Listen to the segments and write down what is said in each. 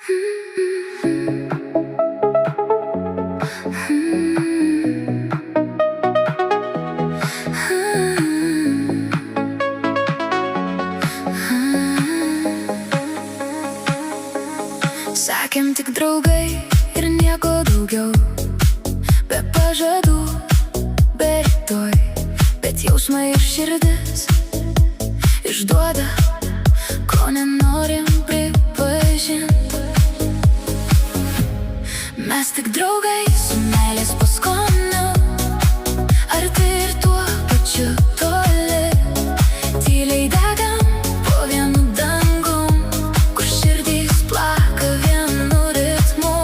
Sakėm tik draugai ir nieko daugiau, be pažadų, be rytoj, bet jausmai ir širdis išduoda, ko nenorim pripažint. Mes tik draugai su meilės paskoniu, arti ir tuo pačiu toli, tyliai degam po vienu dangum, kur širdys plaka vienu ritmu.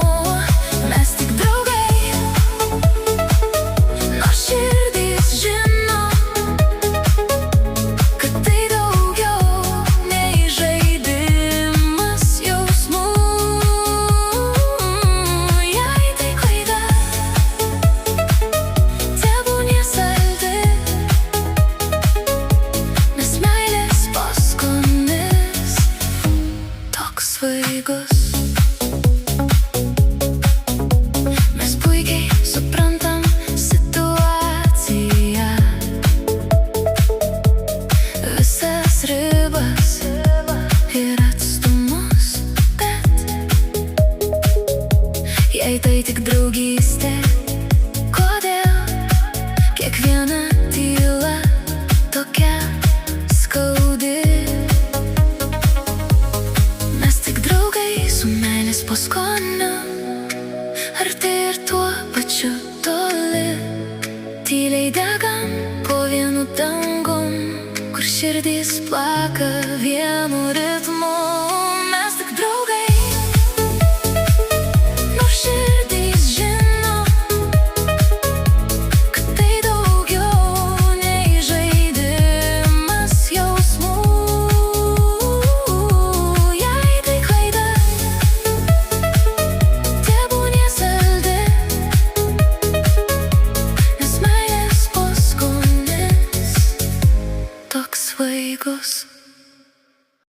Mes tik draugai, nors širdys žino, kad tai daugiau nei žaidimas jausmų. Jei tai klaida, tebūnie saldi, nes meilės paskonis toks svaigus. Mes puikiai suprantam situaciją, visas ribas ir atstumus, bet jei tai tik draugystė, kodėl kiekviena tyla tokia skaudi? Mes tik draugai su meilės paskoniu, arti ir tuo pačiu toli, tyliai degam po vienu dangum, kur širdys plaka vienu ritmu.